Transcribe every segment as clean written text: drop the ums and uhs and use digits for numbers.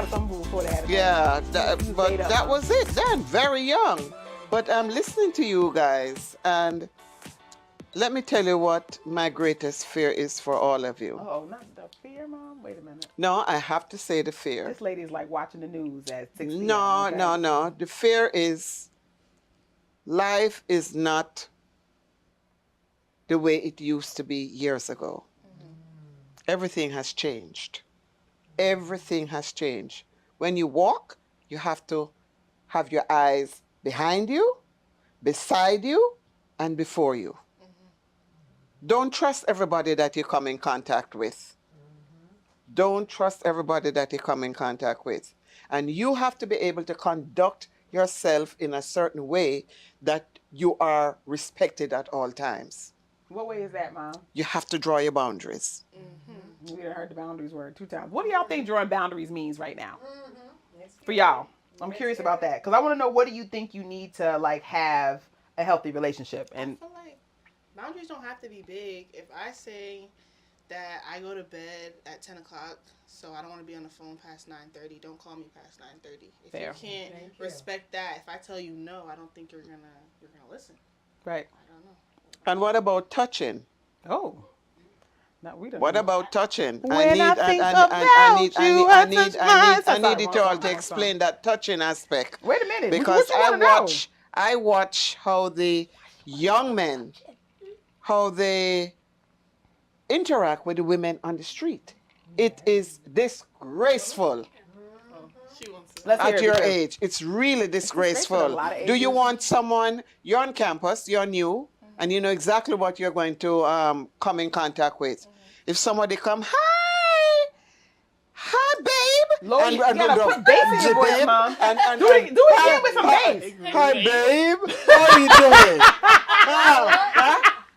had a stumble before that. Yeah, but that was it then, very young. But I'm listening to you guys, and let me tell you what my greatest fear is for all of you. Oh, not the fear, Mom? Wait a minute. No, I have to say the fear. This lady's like watching the news at 6 p.m. No, okay? no. The fear is life is not the way it used to be years ago. Everything has changed. Everything has changed. When you walk, you have to have your eyes behind you, beside you, and before you. Don't trust everybody that you come in contact with. Don't trust everybody that you come in contact with. And you have to be able to conduct yourself in a certain way that you are respected at all times. What way is that, Mom? You have to draw your boundaries. We done heard the boundaries word 2 times. What do y'all think drawing boundaries means right now? For y'all. I'm curious about that. Because I want to know, what do you think you need to, like, have a healthy relationship? And I feel like boundaries don't have to be big. If I say that I go to bed at 10 o'clock, so I don't want to be on the phone past 9:30, don't call me past 9:30. If Fair. you can't respect that, if I tell you no, I don't think you're gonna listen. right. I don't know. And what about touching? Oh. No, we don't What know. about touching? When I think about you, I need it all to explain that touching aspect. Wait a minute. Because what you wanna know? I watch how the young men, how they interact with the women on the street. It is disgraceful. She wants to. Let's hear At it, your because age, it's really disgraceful at a disgraceful. lot of Do you ages. want someone, you're on campus, you're new, and you know exactly what you're going to come in contact with. If somebody come, hi, babe. Lord, you gotta go, put bass in your voice, babe, Mom. and Do it again with some bass. Hi, babe. How you doing?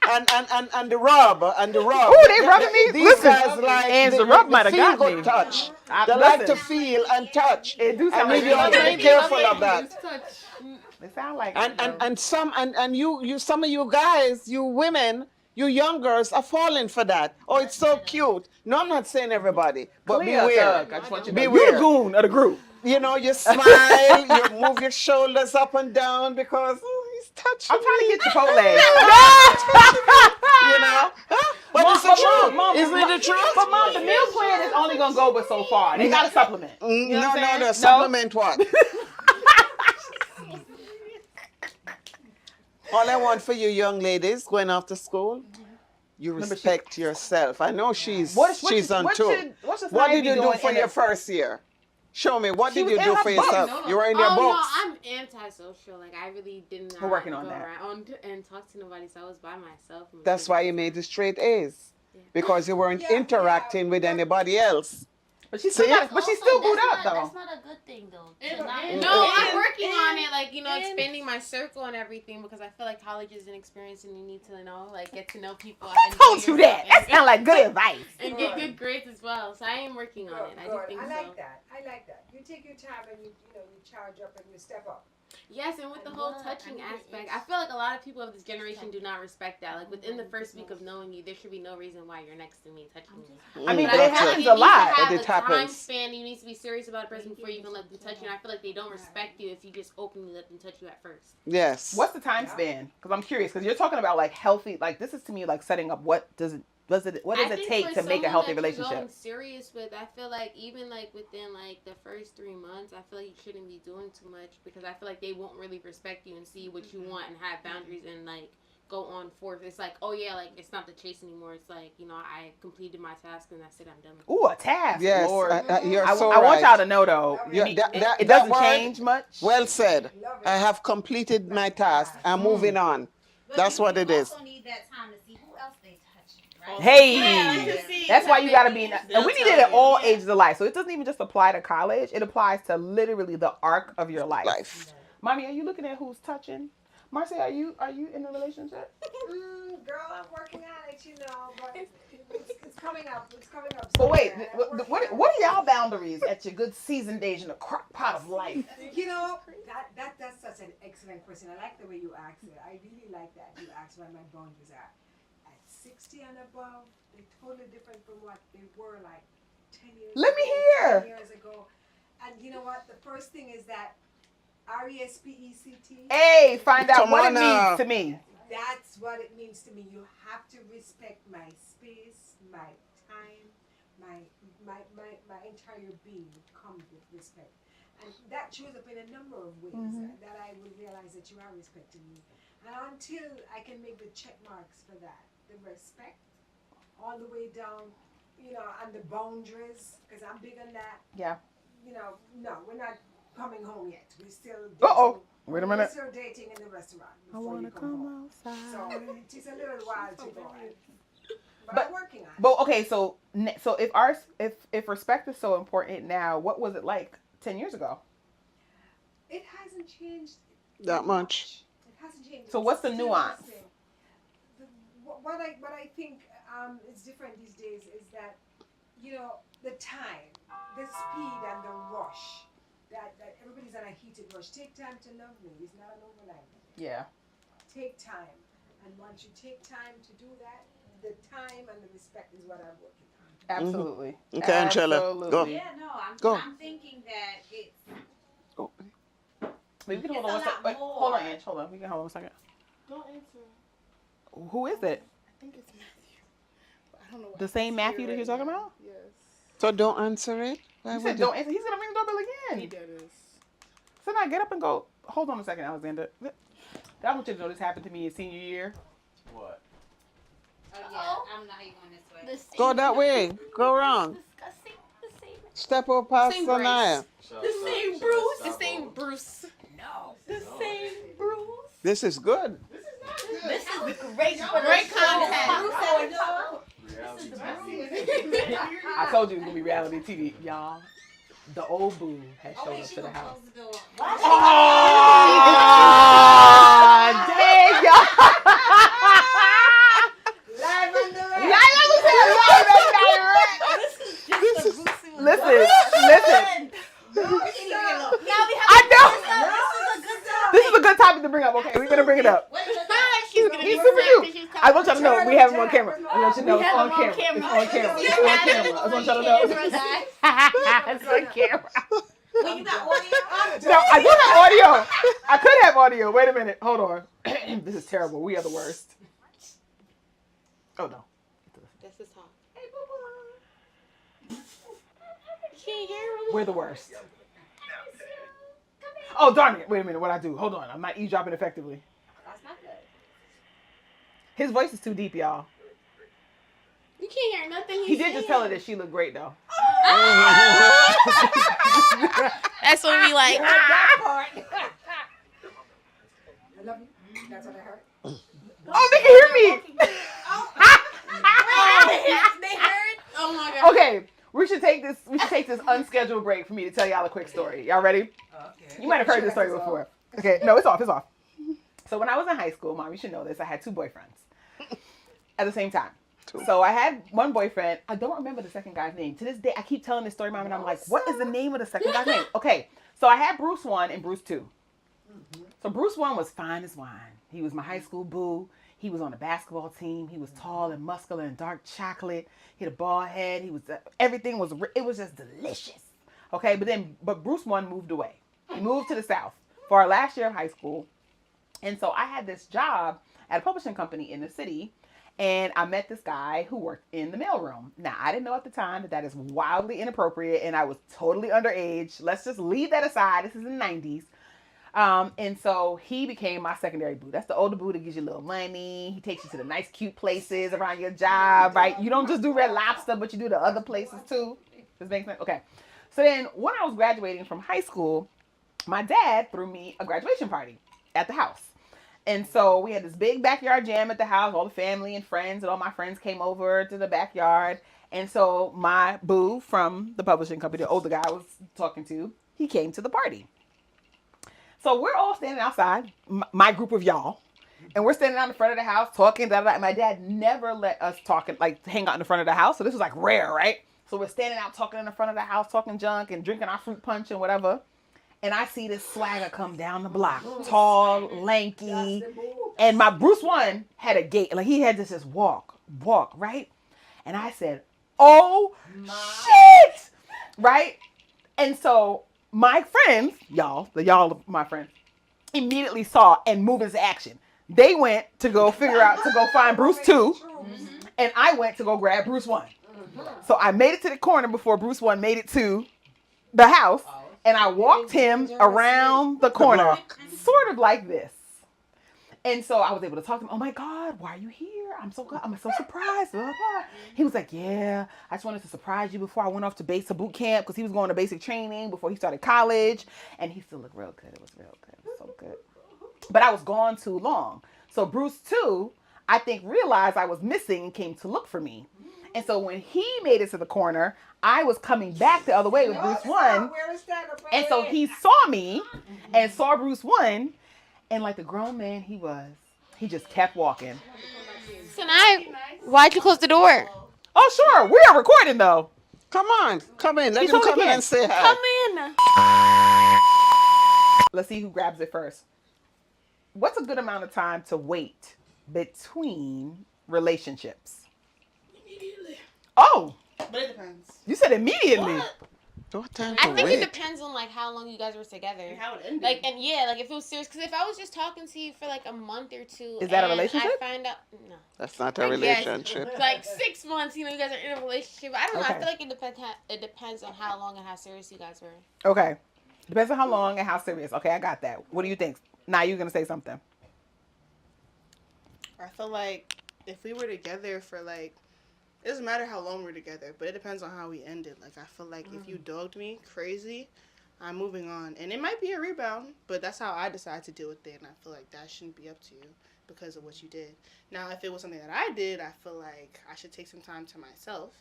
And the rub. Ooh, they rubbing me? These Listen, guys like and the the rub might have got feel-good me. touch. I- They like to listen. feel and touch. It do sound And like you have to be touch. careful of that. They sound like And you some of you guys, you women, you young girls are falling for that. Oh, it's so cute. No, I'm not saying everybody, but Clear, beware. Thug. I just want you to know. Beware. You're the goon of the group. You know, you smile, you move your shoulders up and down because he's touching I'm trying to me. get Chipotle. You know? But Mom, it's the truth. Mom, Isn't it the truth? But Mom, the meal plan is only gonna go but so far. They gotta supplement. You know what I'm saying? No. Supplement what? All I want for you young ladies going off to school, you respect yourself. I know she's on tour. What did you do for your first year? Show me, what did you do for yourself? You were in your books. No, I'm antisocial. Like, I really did not We're working on go that. around and talk to nobody, so I was by myself. That's why you made the straight A's. Because you weren't interacting with anybody else. But she's still booed up though. That's not a good thing though. No, I'm working on it, like, expanding my circle and everything, because I feel like college is an experience and you need to, get to know people. Who told you that? That sounds like good advice. And get good grades as well. So I am working on it. I do think I so. like that. You take your time and you charge up and you step up. Yes, and with the whole touching aspect, I feel like a lot of people of this generation do not respect that. Like, within the first week of knowing you, there should be no reason why you're next to me touching me. I mean, But but it I feel happens like a lot. You need to have It a time happens. span. You need to be serious about a person before you can let them touch you. And I feel like they don't respect you if you just openly let them touch you at first. Yes. What's the time span? Because I'm curious. Because you're talking about like healthy. Like, this is to me like setting up what does it take to make a healthy relationship? Going serious with, I feel like even like within like the first 3 months, I feel like you shouldn't be doing too much, because I feel like they won't really respect you and see what you want and have boundaries and like go on forth. It's like, oh yeah, like it's not the chase anymore. It's like, I completed my task and that's it. I'm done. Ooh, a task. Yes, Lord. you're I so want right. y'all to know though, it doesn't word, change much. Well said. I have completed my task. I'm moving on. That's what it is. You also need that time to see who else they touch. Right? Hey, that's why you gotta be. And we need it at all ages of life. So it doesn't even just apply to college. It applies to literally the arc of your life. Mommy, are you looking at who's touching? Marcy, are you in a relationship? Girl, I'm working on it, but it's coming up. But wait, what are y'all boundaries at your good season days in the crock pot of life? That's such an excellent question. I like the way you asked it. I really like that. You asked what my boundaries are. At 60 and above, they're totally different from what they were like 10 years Let me hear. 10 years ago. And you know what? The first thing is that RESPECT. Hey, find out Come what it on now. means to me. That's what it means to me. You have to respect my space, my time, my entire being comes with respect. And that shows up in a number of ways that I will realize that you are respecting me. And until I can make the check marks for that, the respect, all the way down, and the boundaries, because I'm big on that. Yeah. No, we're not coming home yet. We're still dating. Uh-oh. Wait a minute. We're still dating in the restaurant I before want you to come come home. outside. So it takes a little while to go. But I'm working on it. But okay, so if respect is so important now, what was it like 10 years ago? It hasn't changed That much. It hasn't changed. So what's the nuance? What I think is different these days is that the time, the speed, and the rush. That everybody's on a heated rush. Take time to love me. It's not an overnight thing. Yeah. Take time, and once you take time to do that, the time and the respect is what I'm working on. Absolutely. Okay, Angela, go. Yeah, no, Go. I'm thinking that it's Oh. Wait, we can It's hold on a one second. lot Wait, hold on, more. Ange. Hold on. We can hold on a second. Don't answer. Who is it? I think it's Matthew. But I don't know what The same happens Matthew here that you're right talking now. about? Yes. So don't answer it. Why You would said you? don't answer. He's gonna ring the doorbell He again. did this. So now get up and go. Hold on a second, Alexander. I want you to know this happened to me in senior year. What? oh yeah, I'm not even going this way. Go that way. Go around. Discussing the same. Step up past Same Sanaya. The same Bruce. The Stop same over. Bruce. No. The same Bruce. This is good. This is great for Great the content. Reality I told you it was gonna be reality TV, y'all. The old boo has showed up to the house. the door. Oh, dang, y'all. Live on the way. Listen. I know. This is a good topic to bring up. Okay, we're gonna bring it up. She's gonna He's be super sad cute. 'cause she's I want y'all to know we have him on Turn camera. I want you to know We it's have on him on camera. camera. It's on camera. It's Yeah. on camera. I want y'all to know. It's on camera. Well, you got audio? No, I do have audio. I could have audio. Wait a minute. Hold on. This is terrible. We are the worst. Oh no. That's his talk. Hey, boo. Can't hear him. We're the worst. Oh darn it. Wait a minute. What I do? Hold on. I'm not eavesdropping effectively. That's not good. His voice is too deep, y'all. You can't hear nothing. He did just tell her that she looked great though. That's when we like. That part. I love you. That's what I heard. Oh, they can hear me. They heard? Oh my god. Okay, we should take this unscheduled break for me to tell y'all a quick story. Y'all ready? Okay. You might have heard this story before. Okay, no, it's off. It's off. So when I was in high school, Mom, you should know this. I had 2 boyfriends at the same time. So I had one boyfriend. I don't remember the second guy's name. To this day, I keep telling this story, Mom, and I'm like, what is the name of the second guy's name? Okay, so I had Bruce 1 and Bruce 2. So Bruce 1 was fine as wine. He was my high school boo. He was on the basketball team. He was tall and muscular and dark chocolate. He had a bald head. He was everything was just delicious. Okay, but Bruce 1 moved away. He moved to the South for our last year of high school. And so I had this job at a publishing company in the city, and I met this guy who worked in the mailroom. Now, I didn't know at the time that is wildly inappropriate, and I was totally underage. Let's just leave that aside. This is in the 90s. And so he became my secondary boo. That's the older boo that gives you a little money. He takes you to the nice, cute places around your job, right? You don't just do Red Lobster, but you do the other places too. Does this make sense? Okay. So then when I was graduating from high school, my dad threw me a graduation party at the house. And so we had this big backyard jam at the house. All the family and friends and all my friends came over to the backyard. And so my boo from the publishing company, the older guy I was talking to, he came to the party. So we're all standing outside, my group of y'all, and we're standing out in front of the house talking. And my dad never let us talk and like hang out in the front of the house. So this was like rare, right? So we're standing out talking in the front of the house, talking junk and drinking our fruit punch and whatever. And I see this swagger come down the block, tall, lanky, and my Bruce 1 had a gait, like he had this just walk, right? And I said, "Oh shit!" Right? And so my friends, my friends, immediately saw and moved into action. They went to go find Bruce 2, and I went to go grab Bruce 1. So I made it to the corner before Bruce 1 made it to the house, and I walked him around the corner, sort of like this. And so I was able to talk to him. Oh my God, why are you here? I'm so surprised. Blah, blah. He was like, yeah, I just wanted to surprise you before I went off to boot camp, because he was going to basic training before he started college. And he still looked real good. It was real good. It was so good. But I was gone too long. So Bruce 2, I think, realized I was missing and came to look for me. And so when he made it to the corner, I was coming back the other way with Bruce 1. And so he saw me and saw Bruce 1. And like the grown man he was, he just kept walking. Tonight, why'd you close the door? Oh, sure. We are recording, though. Come on. Come in. Let him come in and say hi. Come in. Let's see who grabs it first. What's a good amount of time to wait between relationships? Immediately. Oh. But it depends. You said immediately. What? What time I to think wait? it depends on like how long you guys were together. And how it ended. Like, and yeah, like if it was serious. Because if I was just talking to you for like a month or two, is that a and relationship? I find out, no. That's not a relationship. Like 6 months, you know, you guys are in a relationship. I don't know. Okay. I feel like it depends on how long and how serious you guys were. Okay. Depends on how long and how serious. Okay, I got that. What do you think? Now you're going to say something. I feel like if we were together for like, it doesn't matter how long we're together, but it depends on how we ended. Like, I feel like if you dogged me crazy, I'm moving on. And it might be a rebound, but that's how I decide to deal with it. And I feel like that shouldn't be up to you because of what you did. Now, if it was something that I did, I feel like I should take some time to myself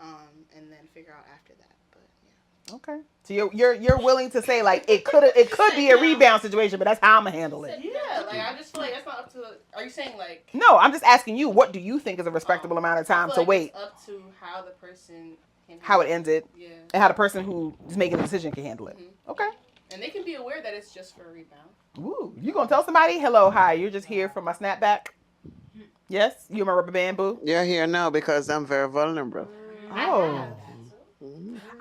and then figure out after that. But yeah. Okay. So you're willing to say like it could be a rebound situation, but that's how I'm gonna handle it. Yeah, like I just feel like that's not up to. Are you saying like? No, I'm just asking you. What do you think is a respectable amount of time to wait? It's up to how the person can how it ended, yeah, and how the person who is making the decision can handle it. Mm-hmm. Okay. And they can be aware that it's just for a rebound. Ooh, you gonna tell somebody? Hello, hi. You're just here for my snapback. Yes, you my rubber band, boo. You're here now because I'm very vulnerable. Oh.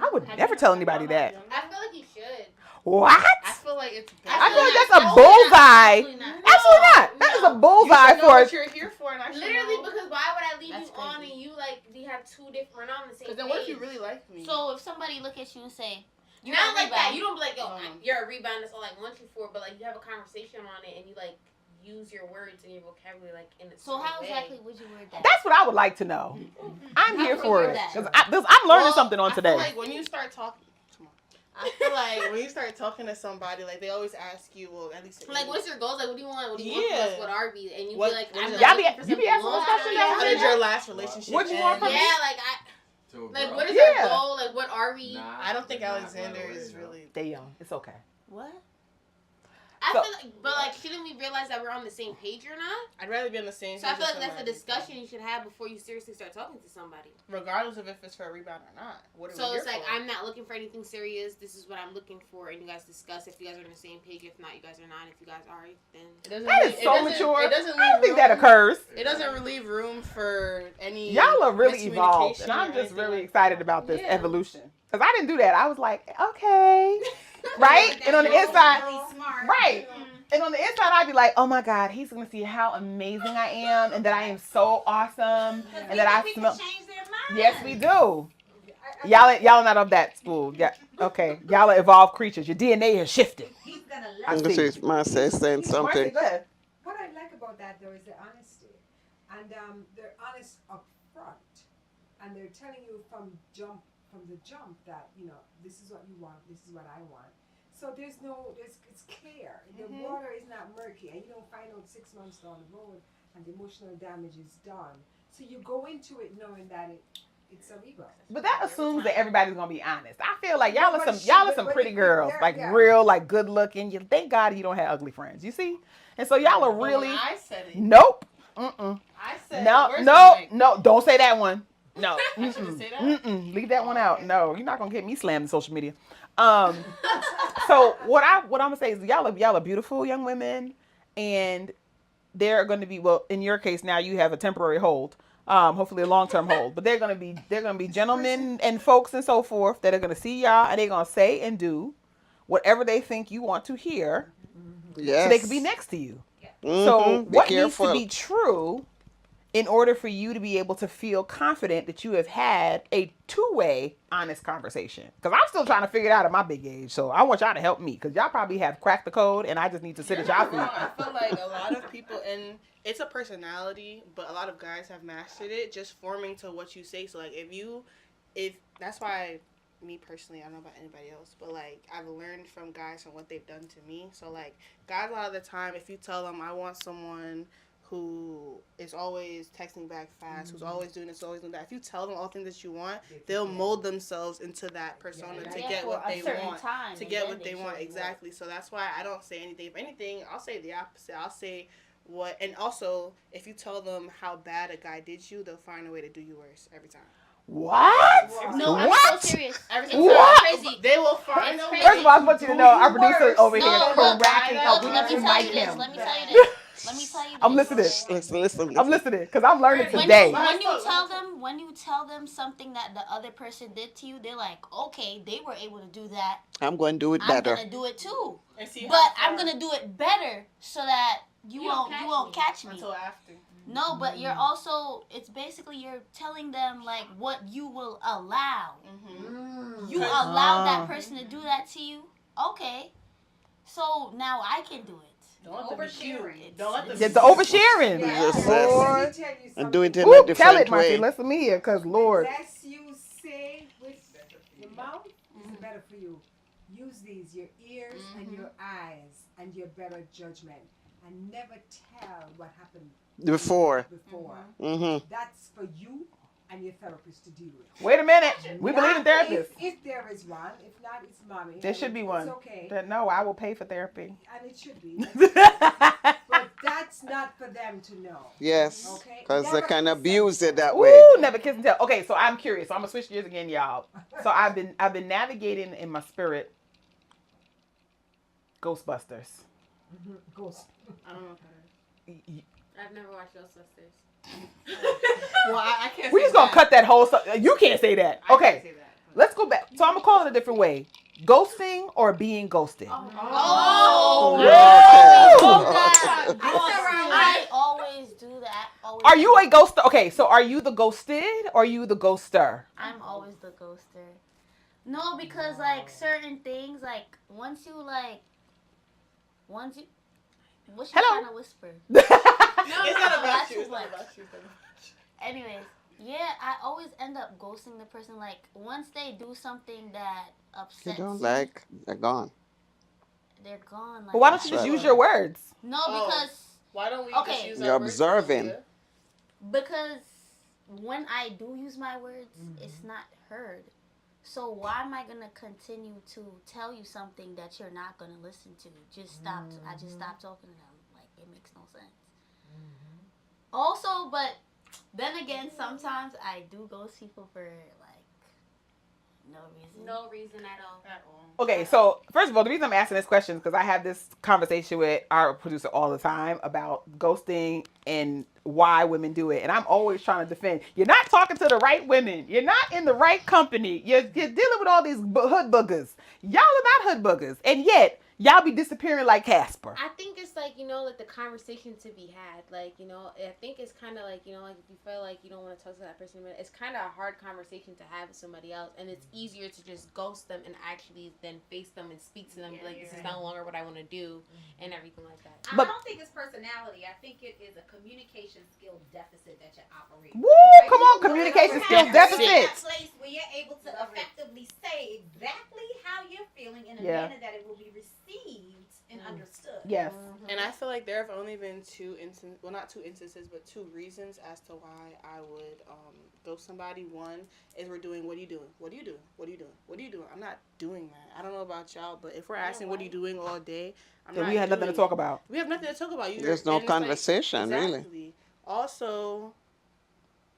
I would never tell anybody that. I feel like you should. What? I feel like it's. I feel like that's a bullseye. Absolutely not. That is a bullseye You know for what you're here for, and I should Literally, know. because why would I leave That's you on crazy. and you like we have two different on the same Because then page? what if you really like me? So if somebody look at you and say, You're not like that. rebound. You don't be like, yo, you're a rebound. That's all I want you for. But like, you have a conversation on it, and you like use your words and your vocabulary like in a so certain how way. exactly would you word that? That's what I would like to know. I'm How here would for you it. word that? Because I'm learning something on I today. feel like when you start talking, I feel like when you start talking to somebody, like they always ask you, well, at least Like, what's your goals? Like, what do you want? What do you want from Yeah. us? What are we? And you What- be like, what I'm is not it? looking for You be something asking those long questions term. How did your last relationship What you end? want from me? Yeah, like To a like girl. what is Yeah. our goal? Like, what are we? Nah. I don't think Not Alexander right away, is no. really. They young. It's okay. What? I So- feel like, but like, shouldn't we realize that we're on the same page or not? I'd rather be on the same. So I page feel with like that's a somebody, discussion you should have before you seriously start talking to somebody. regardless of if it's for a rebound or not. What are So we it's here like, for? I'm not looking for anything serious. This is what I'm looking for, and you guys discuss if you guys are on the same page. If not, you guys are not. If you guys are, then It doesn't That leave- is it so doesn't- mature. It doesn't I don't leave think that room- occurs. It doesn't relieve room for any. Y'all are really evolved, and miscommunication I'm or just anything really like excited that. about this Yeah. evolution. Because I didn't do that. I was like, okay, right? And on the inside, Really smart. right. And on the inside, I'd be like, oh my God, he's going to see how amazing I am and that I am so awesome and that I smell. Change their mind. Yes, we do. Y'all are not of that school. Yeah. Okay. Y'all are evolved creatures. Your DNA has shifted. He's gonna I let see. This is Marcia saying Marcy, something. go ahead. What I like about that though is the honesty, and they're honest up front, and they're telling you from the jump that this is what you want, this is what I want. So it's clear. The water is not murky, and you don't find out 6 months down the road, and the emotional damage is done. So you go into it knowing that it's a rebound. But that assumes that everybody's gonna be honest. I feel like y'all No, are but some but pretty if girls, they're- like yeah. real, like good looking. You thank God you don't have ugly friends. You see, and so y'all are But when really I said it. nope. Mm-mm. I said. No, where's no, the mic? no. Don't say that one. No. I shouldn't say that? Mm-mm. Leave that one out. Okay. No, you're not gonna get me slammed in social media. So what I'm gonna say is y'all are beautiful young women, and they're gonna be, well, in your case now you have a temporary hold. Hopefully a long-term hold, but they're gonna be gentlemen and folks and so forth that are gonna see y'all and they're gonna say and do whatever they think you want to hear, Yes. so they can be next to you. Mm-hmm. So Be what careful. needs to be true in order for you to be able to feel confident that you have had a two-way honest conversation? Because I'm still trying to figure it out at my big age, so I want y'all to help me, because y'all probably have cracked the code and I just need to sit at y'all feet. I feel like a lot of people, and it's a personality, but a lot of guys have mastered it, just forming to what you say. So like if that's why me personally, I don't know about anybody else, but like I've learned from guys from what they've done to me. So like guys, a lot of the time, if you tell them I want someone who is always texting back fast, who's always doing this, always doing that, if you tell them all things that you want, they'll mold themselves into that persona to get what they want. To get what they want, exactly. So that's why I don't say anything. If anything, I'll say the opposite. I'll say what, and also if you tell them how bad a guy did you, they'll find a way to do you worse every time. What? No, I'm What? so serious. What? Crazy. They will find It's a way. crazy. First of all, I want you to know our producer over here No, cracking up. We Let need me to tell mic you this. him. Let me tell you this. Let me tell you this. I'm listening. Listen. I'm listening because I'm learning When today. you tell them something that the other person did to you, they're like, okay, they were able to do that. I'm going to do it better. I'm gonna do it too, but I'm gonna do it better so that you won't catch me until after. No, but you're also, it's basically you're telling them like what you will allow. You allow that person to do that to you. Okay, so now I can do it. Don't oversharing. Don't let them. It's the oversharing. Lord. And do it in a Ooh, different tell it, Marcy. way. Listen to me here, because Lord. The less you say with your mouth, is better for you. Use these, your ears and your eyes and your better judgment. And never tell what happened Before. Mm-hmm. That's for you and your therapist to deal with. Wait a minute. We believe in therapists. If there is one. If not, it's mommy. There should be one. It's okay. No, I will pay for therapy. And it should be. But that's not for them to know. Yes. Okay? Because they can Never abuse it that Ooh, way. never kiss and tell. Okay, so I'm curious. So I'm gonna switch gears again, y'all. So I've been navigating in my spirit Ghostbusters. Ghost. I don't know what that is. I've never watched Ghostbusters. Well, I can't. We just gonna cut that whole stuff. You can't say that. I Okay, can't say that. let's go back. So I'm gonna call it a different way. Ghosting or being ghosted. I always do that. Are you a ghoster? Okay, so are you the ghosted or are you the ghoster? I'm always the ghoster. No, because like certain things, like once you. What's you trying to whisper? No, it's not about you. It's not about you. Anyways, yeah, I always end up ghosting the person. Like once they do something that upsets You don't me, like, they're gone. they're gone. Like, Well, why don't you just use your words? No, because why don't we just use You're our words? observing. Because when I do use my words, it's not heard. So why am I gonna continue to tell you something that you're not gonna listen to? Just stop. I just stopped talking to them. Like it makes no sense. Also, but then again, sometimes I do ghost people for like no reason. No reason at all. Okay, so first of all, the reason I'm asking this question is because I have this conversation with our producer all the time about ghosting and why women do it. And I'm always trying to defend. You're not talking to the right women. You're not in the right company. You're dealing with all these hood boogers. Y'all are not hood boogers. And yet, y'all be disappearing like Casper. I think it's like, like the conversation to be had. Like, I think it's kind of like, like if you feel like you don't want to talk to that person, it's kind of a hard conversation to have with somebody else. And it's easier to just ghost them and actually then face them and speak to them. Like, this is no longer what I want to do and everything like that. I don't think it's personality. I think it is a communication skill deficit that you're operating. Woo! Come on, communication skills deficit. That place where you're able to effectively say exactly how you're feeling in a manner that it will be received and understood. Yes. And I feel like there have only been not two instances, but two reasons as to why I would ghost somebody. One is we're doing, what are you doing? What are you doing? What are you doing? What are you doing? I'm not doing that. I don't know about y'all, but if we're asking what are you doing all day, we had nothing to talk about. We have nothing to talk about. There's no conversation, exactly. really. Also,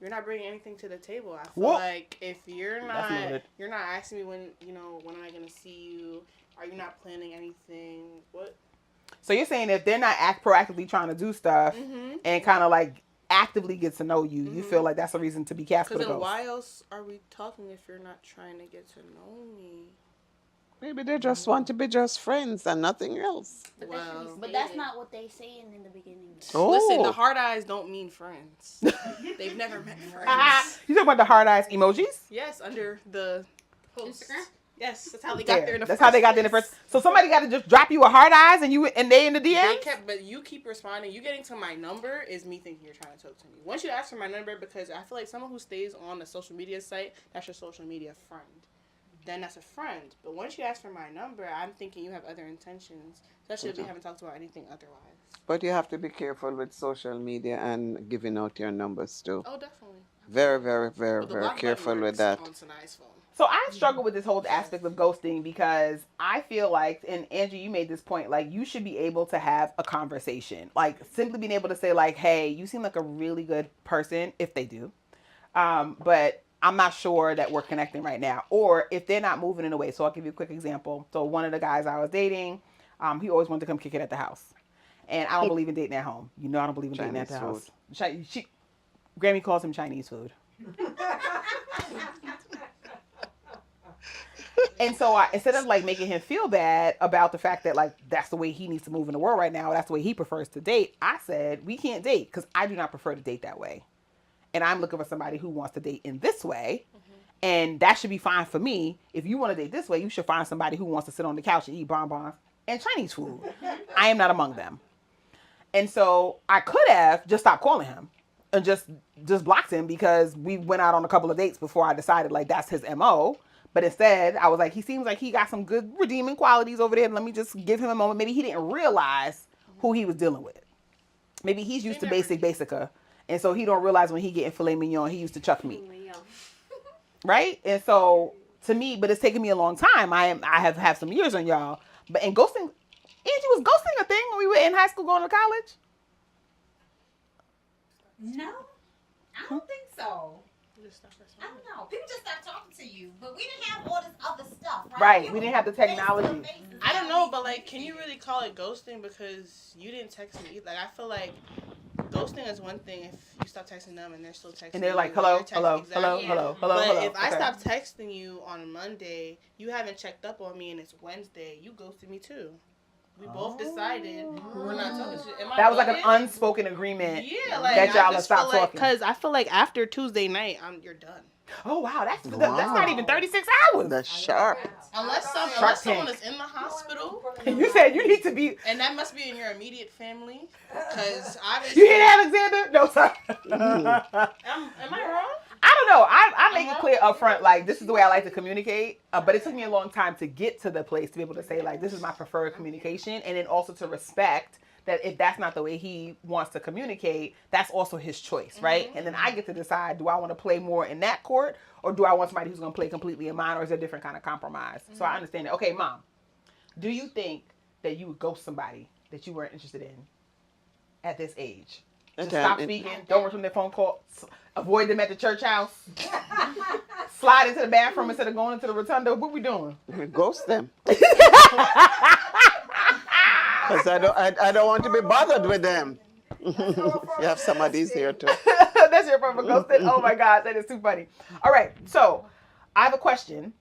you're not bringing anything to the table. I feel like if you're not asking me when am I gonna see you? Are you not planning anything? What? So you're saying if they're not proactively trying to do stuff and kind of like actively get to know you, you feel like that's a reason to be Casper the Because then ghost. why else are we talking if you're not trying to get to know me? Maybe they just want to be just friends and nothing else. Well, But that's not what they saying in the beginning. Oh. listen, the hard eyes don't mean friends. They've never met friends. You talking about the hard eyes emojis? Yes, under the post. Instagram? Yes, that's how they got there in the That's first how they got there in the place. first. So somebody got to just drop you a hard eyes and they in the They DMs? kept, but you keep responding. You getting to my number is me thinking you're trying to talk to me. Once you ask for my number, because I feel like someone who stays on a social media site, that's your social media friend. Then that's a friend. But once you ask for my number, I'm thinking you have other intentions, especially if we haven't talked about anything otherwise. But you have to be careful with social media and giving out your numbers too. Oh, definitely. Very, very, very, But the very block careful button with works that. on Sanai's phone. So I struggle with this whole aspect of ghosting because I feel like, and Angie, you made this point, like you should be able to have a conversation. Like simply being able to say like, hey, you seem like a really good person, if they do. But I'm not sure that we're connecting right now. Or if they're not moving in a way. So I'll give you a quick example. So one of the guys I was dating, he always wanted to come kick it at the house. And I don't believe in dating at home. You know I don't believe in dating at the house. Grammy calls him Chinese food. And so instead of like making him feel bad about the fact that like that's the way he needs to move in the world right now, that's the way he prefers to date, I said we can't date because I do not prefer to date that way. And I'm looking for somebody who wants to date in this way. And that should be fine for me. If you want to date this way, you should find somebody who wants to sit on the couch and eat bonbons and Chinese food. I am not among them. And so I could have just stopped calling him and just blocked him because we went out on a couple of dates before I decided like that's his MO. But instead, I was like, he seems like he got some good redeeming qualities over there. Let me just give him a moment. Maybe he didn't realize who he was dealing with. Maybe he's used to basica. And so he don't realize when he getting filet mignon, he used to chuck meat. Right? And so to me, but it's taken me a long time. I have some years on y'all. But in ghosting, Angie, was ghosting a thing when we were in high school going to college? No, I don't think so. I don't know. People just stopped talking to you, but we didn't have all this other stuff, right? Right. We didn't have the technology. I don't know, but like, can you really call it ghosting because you didn't text me? Like, I feel like ghosting is one thing if you stop texting them and they're still texting. And they're you, like, hello. But if I stop texting you on Monday, you haven't checked up on me, and it's Wednesday, you ghosted me too. We both decided we're not talking to you. That was like an unspoken agreement. Yeah, like that y'all have stopped talking. Because I feel like after Tuesday night, you're done. Oh wow, that's not even 36 hours. That's sharp. Unless someone is in the hospital. You said you need to be. And that must be in your immediate family. Because You hear that, Alexander? No, sorry. Am I wrong? I don't know. I make it clear up front, like, this is the way I like to communicate. But it took me a long time to get to the place to be able to say, like, this is my preferred communication. And then also to respect that if that's not the way he wants to communicate, that's also his choice, right? And then I get to decide, do I want to play more in that court? Or do I want somebody who's going to play completely in mine? Or is there a different kind of compromise? So I understand that. Okay, Mom, do you think that you would ghost somebody that you weren't interested in at this age? Just stop speaking. Don't return their phone calls. Avoid them at the church house. Slide into the bathroom instead of going into the rotunda. What we doing? Ghost them. Because I don't want to be bothered with them. You have some of these here too. That's your form of ghosting? Oh my gosh, that is too funny. All right, so I have a question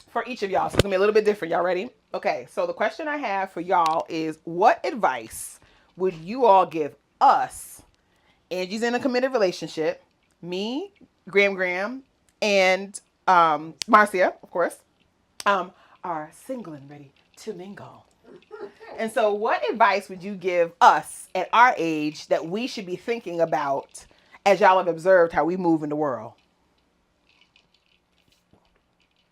for each of y'all. So it's going to be a little bit different. Y'all ready? Okay, so the question I have for y'all is, what advice would you all give us? Angie's in a committed relationship. Me, Graham, and Marcia, of course, are single and ready to mingle. And so what advice would you give us at our age that we should be thinking about as y'all have observed how we move in the world?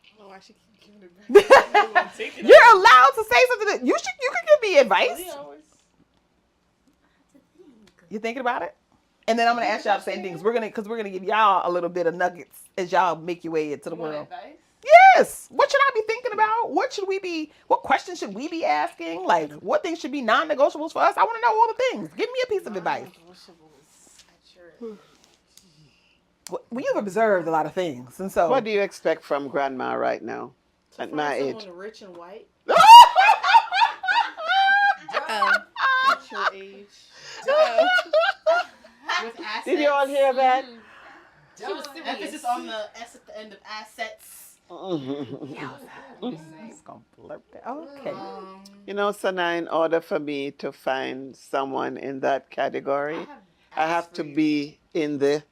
I don't know why she keep giving it back. You're allowed to say something that you can give me advice. You thinking about it? And then I'm going to ask y'all the same things. We're going to give y'all a little bit of nuggets as y'all make your way into the world. Advice? Yes. What should I be thinking about? What questions should we be asking? Like, what things should be non-negotiables for us? I want to know all the things. Give me a piece of advice. Well, you've observed a lot of things. And so. What do you expect from grandma right now? At my age. Someone rich and white. At Your age. With assets. Did you all hear that? Emphasis on the S at the end of assets. Just gonna blurb that. Okay. You know, Sana, in order for me to find someone in that category, I have to be in the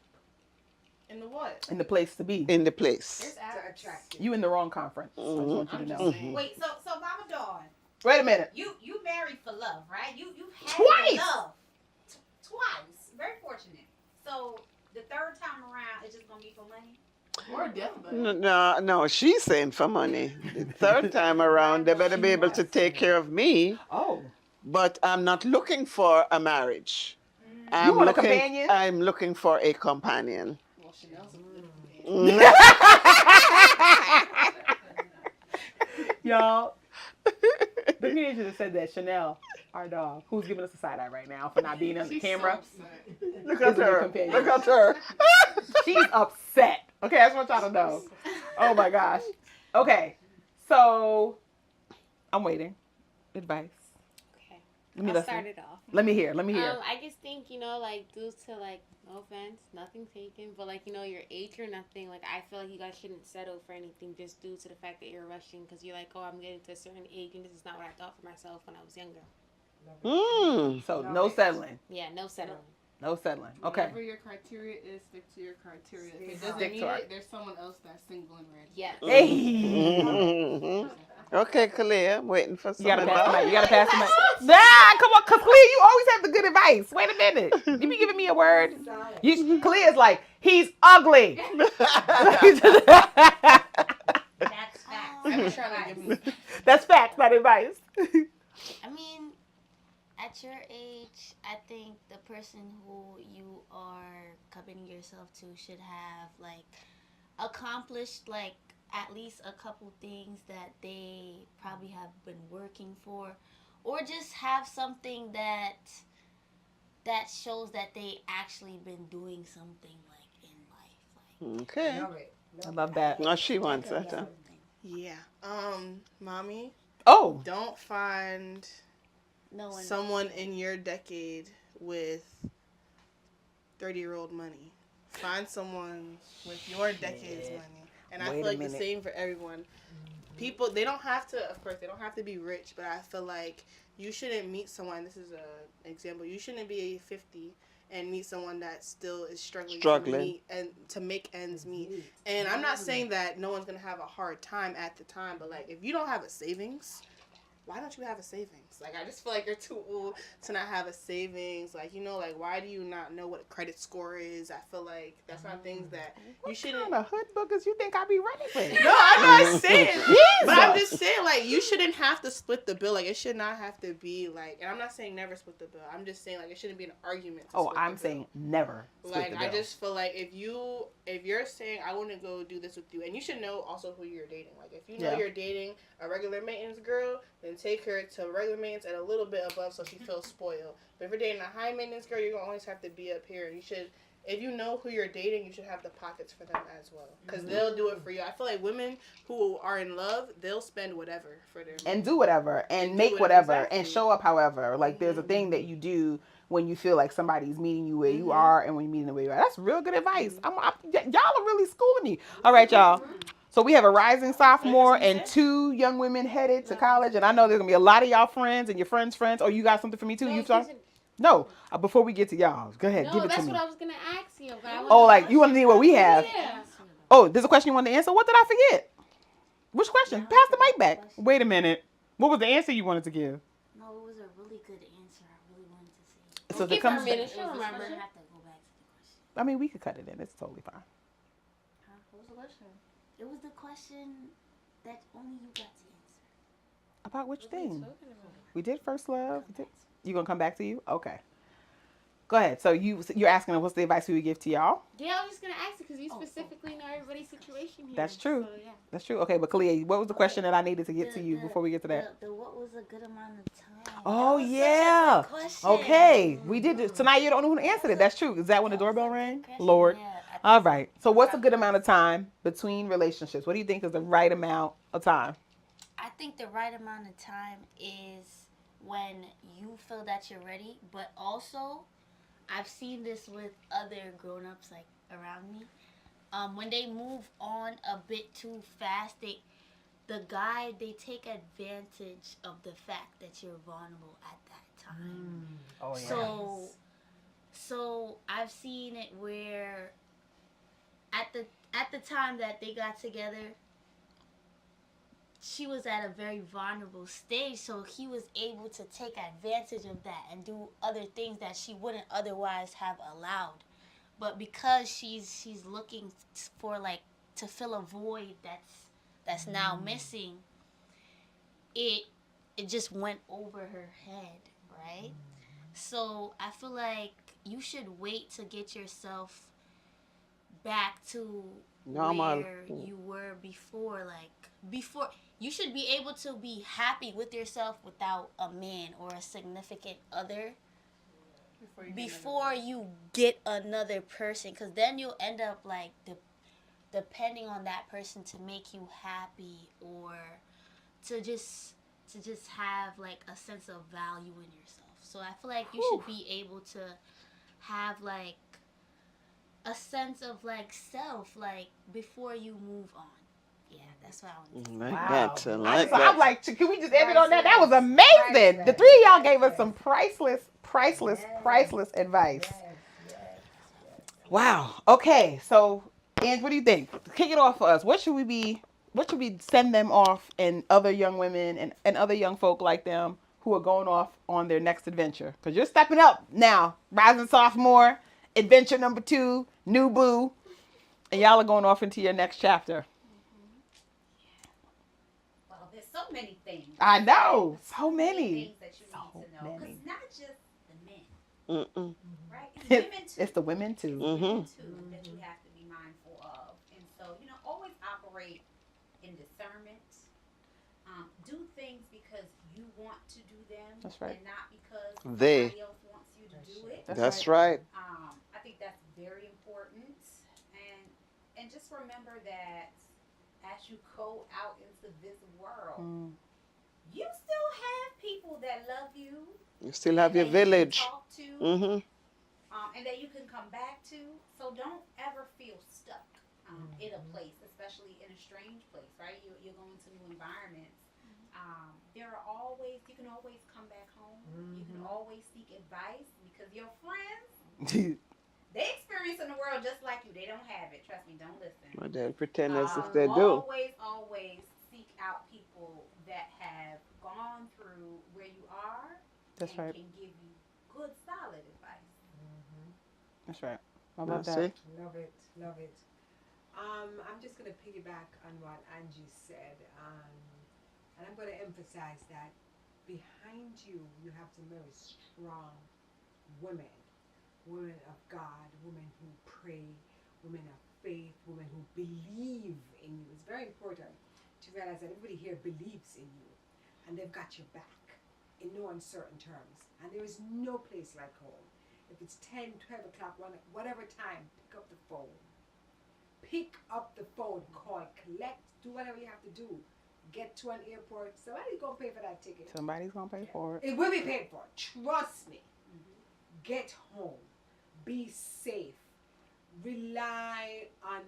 what? In the place to be. in the place. There's apps. You in the wrong conference. I just want you to know. Wait, so Mama Dawn, Wait a minute. you married for love, right? You've had Twice! love twice. Very fortunate. So the third time around, it's just gonna be for money. Or deathbed. No, she's saying for money. The third time around, they better be able to take care of me. Oh. But I'm not looking for a marriage. You want a companion? I'm looking for a companion. Well, Chanel's a good companion. Y'all, the teenager that said that, Chanel, our dog, who's giving us a side eye right now for not being on the She's camera. so upset. Look at Is a her. companion. Look at her. She's upset. Okay, I just want y'all to know. Oh my gosh. Okay, so I'm waiting. Advice. Okay. Let me I'll listen. start it off. Let me hear. I just think, like, due to, like, no offense, nothing taken, but, like, your age or nothing, like, I feel like you guys shouldn't settle for anything just due to the fact that you're rushing because you're like, oh, I'm getting to a certain age and this is not what I thought for myself when I was younger. So no settling. Yeah, no settling. No settling. Okay. Whatever your criteria is, stick to your criteria. If it doesn't Stick meet to it, it. there's someone else that's single and ready. Yes. Hey. Okay, Kalia, I'm waiting for You gotta pass the somebody. mic. You gotta pass the mic. Nah, come on, cause Kalia, you always have the good advice. Wait a minute. You be giving me a word. Kalia's like, he's ugly. That's facts. I'm just trying to give him. That's facts, not advice. I mean, at your age, I think the person who you are committing yourself to should have, like, accomplished, like, at least a couple things that they probably have been working for, or just have something that shows that they actually been doing something, like, in life. Like, Okay. I love that. No, she wants that. Huh? Yeah. Mommy, Oh. don't find no one. someone in your decade with 30-year-old money. Find someone with your decade's money. And I Wait feel a like the minute. same for everyone. People, they don't have to, of course, they don't have to be rich, but I feel like you shouldn't meet someone, this is an example, you shouldn't be 50 and meet someone that still is struggling. To make ends meet. And I'm not saying that no one's going to have a hard time at the time, but, like, if you don't have a savings, why don't you have a savings? Like, I just feel like you're too old to not have a savings. Like, like, why do you not know what a credit score is? I feel like that's not things that you shouldn't. What kind of hood bookers you think I be running with? No, I'm not saying. Jesus. But I'm just saying, like, you shouldn't have to split the bill. Like, it should not have to be, like, and I'm not saying never split the bill. I'm just saying, like, it shouldn't be an argument to Oh, split the I'm bill. saying never. Like, I just feel like if you're saying I want to go do this with you, and you should know also who you're dating. Like, if you know you're dating a regular maintenance girl, then take her to regular maintenance and a little bit above so she feels spoiled. But if you're dating a high maintenance girl, you're gonna always have to be up here. And you should, if you know who you're dating, you should have the pockets for them as well, because they'll do it for you. I feel like women who are in love, they'll spend whatever for their man. And do whatever and make do whatever exactly. and show up however. Like there's a thing that you do when you feel like somebody's meeting you where you are and when you're meeting the way you are. That's real good advice. Y'all are really schooling me. All right, y'all. So we have a rising sophomore and 2 young women headed to college. And I know there's going to be a lot of y'all friends and your friends' friends. Oh, you got something for me too? No. Before we get to y'all, go ahead. No, give it to that's me. what I was going to ask you. But Oh, like you want to see what we have? Yeah. Oh, there's a question you want to answer? What did I forget? Which question? Pass the mic back. Wait a minute. What was the answer you wanted to give? No, it was a really good answer. I really wanted to say. So Give her a minute. She'll remember. I have to go back to the question. I mean, we could cut it in. It's totally fine. Huh? What was the question? It was the question that only you got to answer. About which thing? We did first love. You gonna come back to you? Okay. Go ahead. So you're asking them what's the advice we would give to y'all? Yeah, I was just going to ask you because you specifically know everybody's situation here. That's true. So, yeah. That's true. Okay, but Kalia, what was the question that I needed to get to you before we get to that? The what was a good amount of time? Oh, That was yeah. such a good question. Okay, we did this. So now you're the only one who answered it. That's true. Is that when the doorbell rang? Question, Lord. yeah, I think All right. So what's a good amount of time between relationships? What do you think is the right amount of time? I think the right amount of time is when you feel that you're ready, but also I've seen this with other grown-ups like around me. when they move on a bit too fast, they take advantage of the fact that you're vulnerable at that time. Oh yeah. So I've seen it where at the time that they got together, she was at a very vulnerable stage, so he was able to take advantage of that and do other things that she wouldn't otherwise have allowed. But because she's looking for like to fill a void that's now missing, it just went over her head, right? So I feel like you should wait to get yourself back to Normal. where you were before. Like before, you should be able to be happy with yourself without a man or a significant other before you get another person, because then you'll end up like depending on that person to make you happy, or to just have like a sense of value in yourself. So I feel like you should be able to have like a sense of like self, like before you move on. Yeah, that's what I want to say. Like that. I'm like, can we just end it on that? That was amazing. The three of y'all gave us some priceless advice. Wow. Okay, so Ange, what do you think? Kick it off for us. What should we send them off, and other young women and other young folk like them who are going off on their next adventure? Because you're stepping up now, rising sophomore, adventure number 2, new boo, and y'all are going off into your next chapter. Well, there's so many things. I know, so many. Things that you need to know, because not just the men, Mm-mm. right? It's women too. It's the women too. Women too that you have to be mindful of, and so always operate in discernment. Do things because you want to do them, That's right. and not because They. somebody else wants you to do it. That's right. I think that's very important, and just remember that as you go out into this world, you still have people that love you. You still have your that you can village. talk to, and that you can come back to. So don't ever feel stuck in a place, especially in a strange place, right? You're going to new environments. You can always come back home. You can always seek advice, because your friends, they experience in the world just like you. They don't have it. Trust me, don't listen. But they'll pretend as if they do. Always seek out people that have gone through where you are. That's and right. Can give you good, solid advice. That's right. I love that. Love it. I'm just going to piggyback on what Angie said. And I'm going to emphasize that behind you, you have some very strong women of God, women who pray, women of faith, women who believe in you. It's very important to realize that everybody here believes in you, and they've got your back in no uncertain terms. And there is no place like home. If it's 10, 12 o'clock, whatever time, pick up the phone. Pick up the phone, call, collect, do whatever you have to do. Get to an airport. Somebody's going to pay for that ticket. Somebody's going to pay for it. It will be paid for. Trust me. Get home. Be safe. Rely on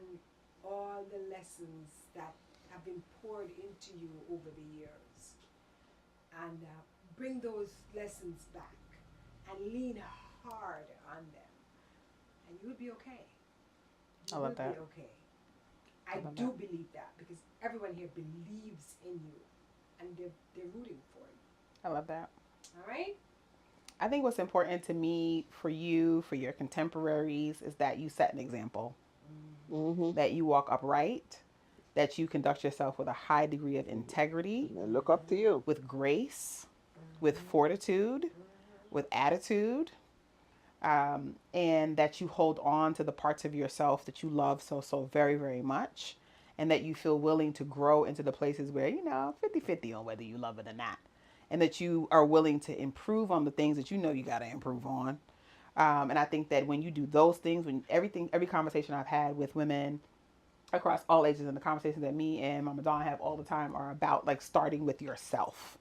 all the lessons that have been poured into you over the years. And bring those lessons back. And lean hard on them. And you'll be okay. I love that. You'll be okay. I do believe that, because everyone here believes in you, and they're rooting for you. I love that. All right? I think what's important to me, for you, for your contemporaries, is that you set an example. That you walk upright, that you conduct yourself with a high degree of integrity. They look up to you. With grace, with fortitude, with attitude. And that you hold on to the parts of yourself that you love so very, very much, and that you feel willing to grow into the places where 50-50 on whether you love it or not, and that you are willing to improve on the things that you got to improve on. And I think that when you do those things, when every conversation I've had with women across all ages, and the conversations that me and Mama Dawn have all the time, are about like starting with yourself.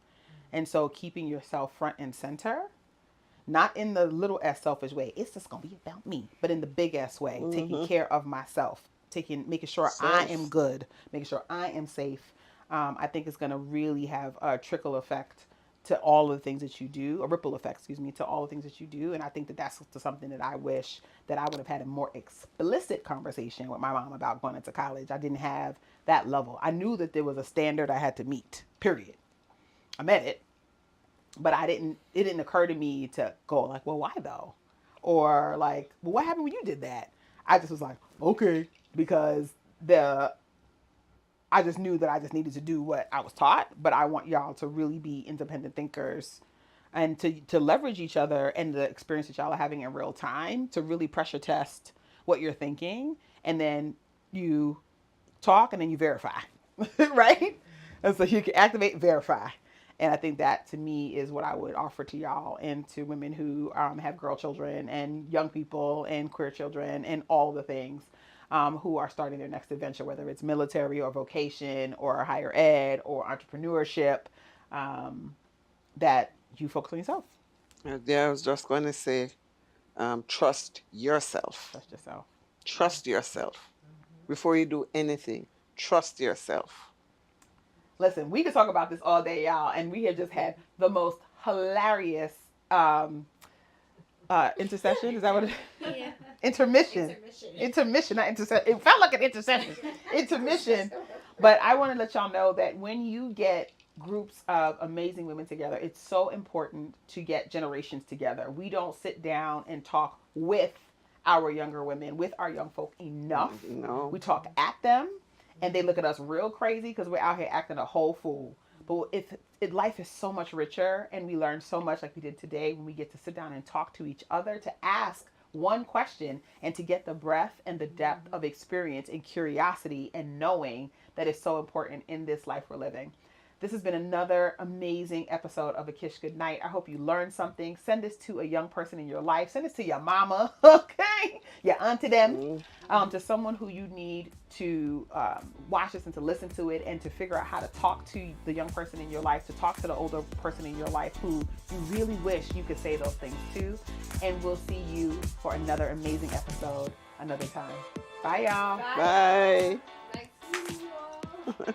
And so keeping yourself front and center. Not in the little s selfish way. It's just going to be about me. But in the big S way. Taking care of myself. making sure I am good, making sure I am safe, I think it's going to really have a trickle effect to all of the things that you do, a ripple effect, excuse me, to all the things that you do. And I think that that's something that I wish that I would have had a more explicit conversation with my mom about going into college. I didn't have that level. I knew that there was a standard I had to meet, period. I met it, but it didn't occur to me to go like, well, why though? Or like, well, what happened when you did that? I just was like, okay, because I just knew that I just needed to do what I was taught, but I want y'all to really be independent thinkers and to leverage each other and the experience that y'all are having in real time to really pressure test what you're thinking. And then you talk and then you verify, right? And so you can activate, verify. And I think that to me is what I would offer to y'all and to women who have girl children and young people and queer children and all the things. Who are starting their next adventure, whether it's military or vocation or higher ed or entrepreneurship, that you focus on yourself. Yeah, I was just going to say, trust yourself. Trust yourself. Trust yourself. Before you do anything, trust yourself. Listen, we could talk about this all day, y'all, and we have just had the most hilarious intercession. Is that what it is? Yeah. Intermission, not intercession. It felt like an intercession. Intermission. But I want to let y'all know that when you get groups of amazing women together, it's so important to get generations together. We don't sit down and talk with our younger women, with our young folk enough. No. We talk at them, and they look at us real crazy because we're out here acting a whole fool. But life is so much richer, and we learn so much like we did today when we get to sit down and talk to each other, to ask one question and to get the breadth and the depth of experience and curiosity and knowing that is so important in this life we're living. This has been another amazing episode of A Kish Goodnight. I hope you learned something. Send this to a young person in your life. Send this to your mama, okay? Your auntie them, to someone who you need to watch this and to listen to it and to figure out how to talk to the young person in your life, to talk to the older person in your life who you really wish you could say those things to. And we'll see you for another amazing episode another time. Bye, y'all. Bye. Nice to meet you all.